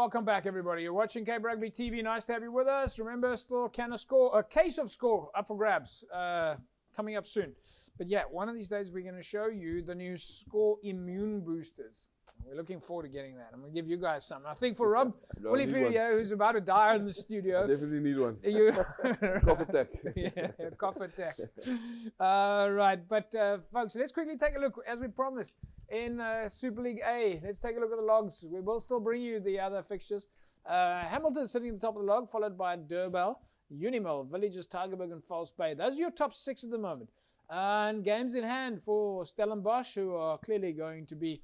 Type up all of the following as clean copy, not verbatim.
welcome back, everybody. You're watching Cape Rugby TV. Nice to have you with us. Remember, still a case of score up for grabs coming up soon. But yeah, one of these days we're going to show you the new score immune boosters. We're looking forward to getting that. I'm going to give you guys some. I think for Rob Oliveira, who's about to die in the studio. I definitely need one. Cough attack. Yeah, cough attack. Right, but folks, let's quickly take a look, as we promised, in Super League A. Let's take a look at the logs. We will still bring you the other fixtures. Hamilton sitting at the top of the log, followed by Durban, Unimil, Villages, Tygerberg, and False Bay. Those are your top 6 at the moment. And games in hand for Stellenbosch, who are clearly going to be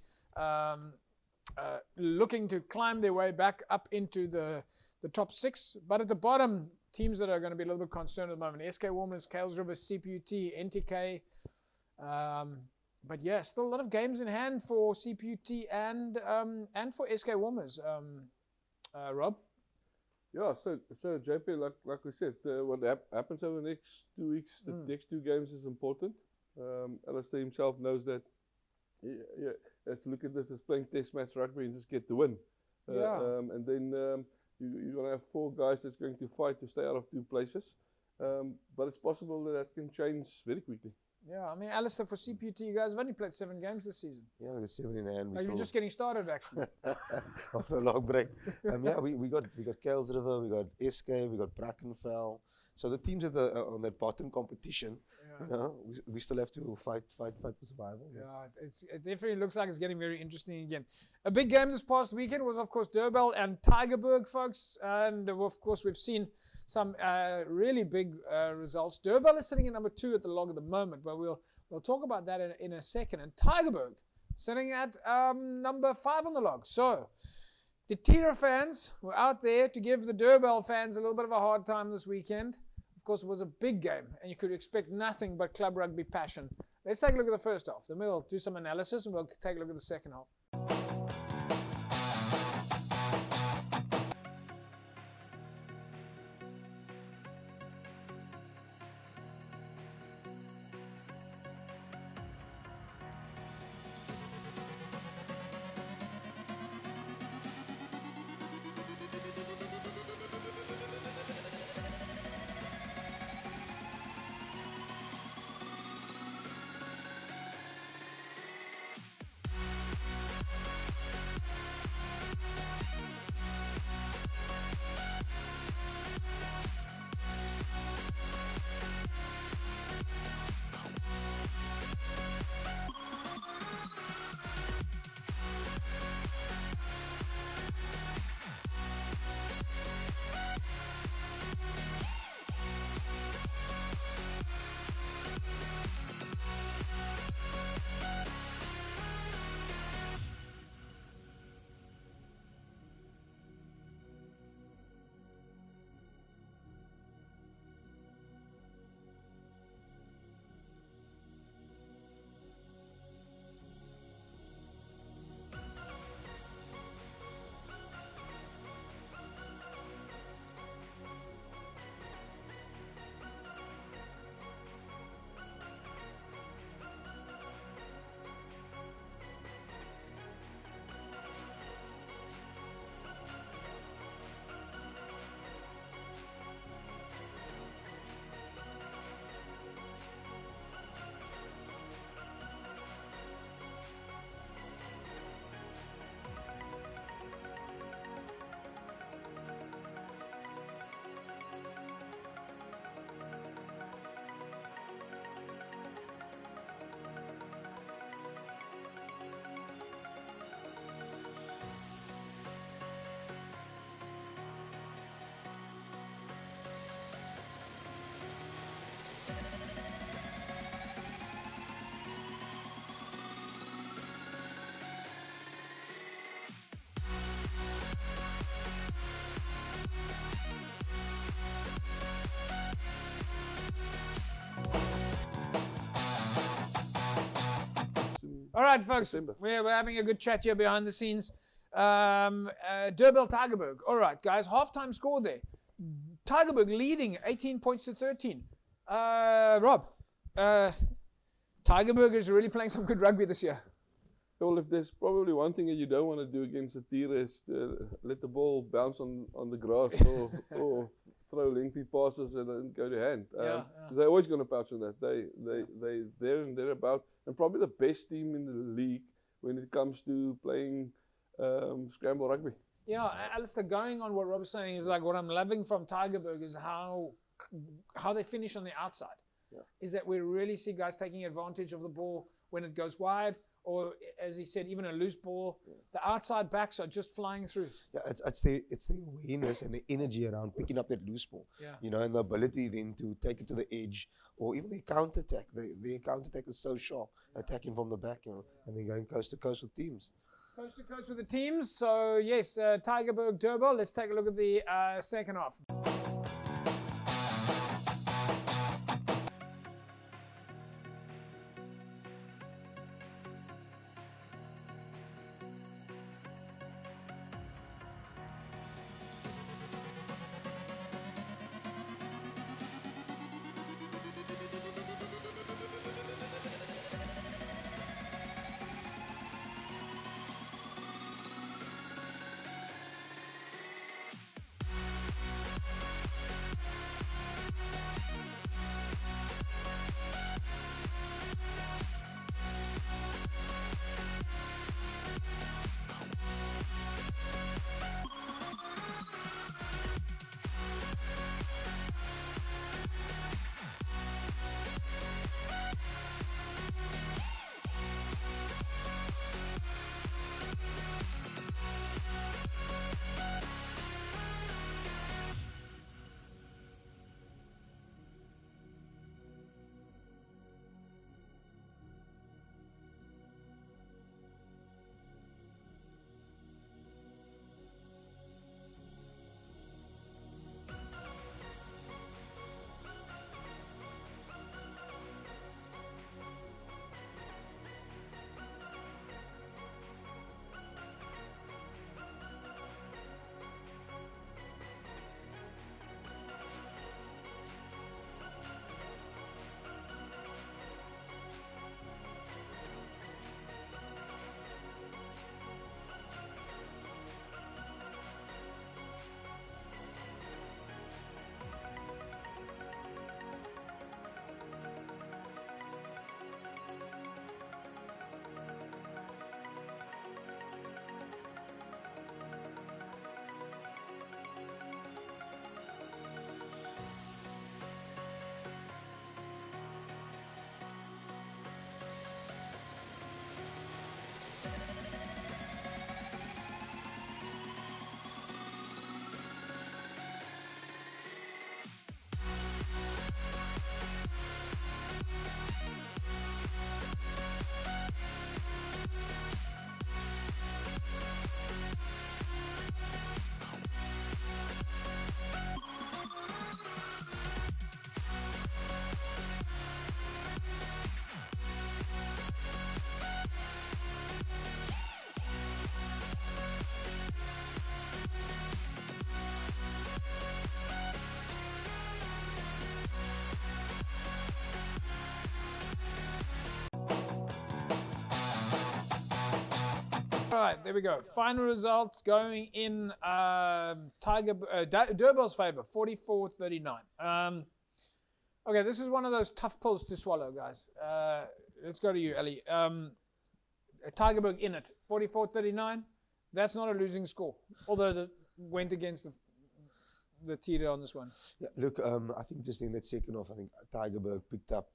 looking to climb their way back up into the top 6. But at the bottom, teams that are going to be a little bit concerned at the moment: SK Warmers, Kales River, CPUT, NTK. But yeah, still a lot of games in hand for CPUT and for SK Warmers. Rob? Yeah, so JP, like we said, what happens over the next 2 weeks, the next 2 games is important. Alistair himself knows that. Yeah, let's look at this as playing test match rugby and just get the win. And then you're going to have 4 guys that's going to fight to stay out of 2 places. But it's possible that can change very quickly. Yeah, I mean, Alistair, for CPUT, you guys have only played 7 games this season. Yeah, we got 7 in hand. You're just getting started, actually. After a long break. Yeah, we got Kales River, we got SK, we got Brackenfell. So the teams on that bottom competition, you know, we still have to fight for survival. Yeah, it definitely looks like it's getting very interesting again. A big game this past weekend was, of course, Durban and Tygerberg, folks. And, of course, we've seen some really big results. Durban is sitting at number 2 at the log at the moment, but we'll talk about that in a second. And Tygerberg sitting at number 5 on the log. So the Tira fans were out there to give the Durban fans a little bit of a hard time this weekend. Of course, it was a big game, and you could expect nothing but club rugby passion. Let's take a look at the first half. Then we'll do some analysis, and we'll take a look at the second half. All right, folks, we're having a good chat here behind the scenes. Durban Tygerberg. All right, guys, halftime score there. Tygerberg leading 18 points to 13. Rob, Tygerberg is really playing some good rugby this year. Well, if there's probably one thing that you don't want to do against a Tiere is let the ball bounce on the grass or throw lengthy passes and then go to hand. They're always going to pouch on that. They there and thereabout, and probably the best team in the league when it comes to playing scramble rugby. Yeah, Alistair, going on what Rob's saying is like what I'm loving from Tygerberg is how they finish on the outside. Yeah. Is that we really see guys taking advantage of the ball when it goes wide, or as he said, even a loose ball. Yeah. The outside backs are just flying through. Yeah, it's the awareness and the energy around picking up that loose ball. Yeah. You know, and the ability then to take it to the edge, or even the counter-attack. The counter-attack is so sharp, attacking from the back, you know, and then going coast to coast with teams. Coast to coast with the teams. So yes, Tygerberg Durban. Let's take a look at the second half. All right, there we go. Final results going in Durban's favor, 44-39. Okay, this is one of those tough pills to swallow, guys. Let's go to you, Ali. Tygerberg in it, 44-39. That's not a losing score, although the went against the Tiere on this one. Yeah, look, I think just in that second half, I think Tygerberg picked up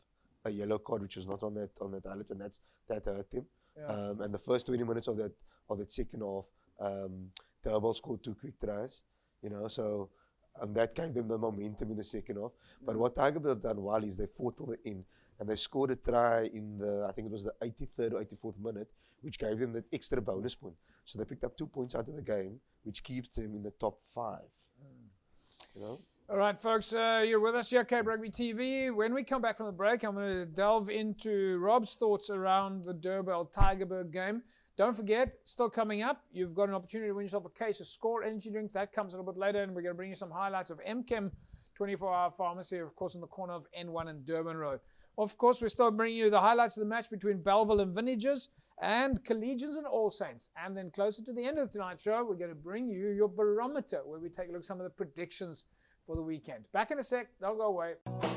a yellow card, which was not on that highlights, and that hurt him. Yeah. And the first 20 minutes of that second half, Durban scored 2 quick tries, you know, so that gave them the momentum in the second half. But what Tygerberg done well is they fought till the end, and they scored a try in the, I think it was the 83rd or 84th minute, which gave them that extra bonus point. So they picked up 2 points out of the game, which keeps them in the top 5. You know. All right, folks, you're with us here, Cape Rugby TV. When we come back from the break, I'm going to delve into Rob's thoughts around the Durban Tygerberg game. Don't forget, still coming up, you've got an opportunity to win yourself a case of Score energy drink. That comes a little bit later, and we're going to bring you some highlights of MChem 24-hour pharmacy, of course, on the corner of N1 and Durban Road. Of course, we're still bringing you the highlights of the match between Bellville and Vintages, and Collegians and All Saints. And then closer to the end of tonight's show, we're going to bring you your barometer, where we take a look at some of the predictions for the weekend. Back in a sec, don't go away.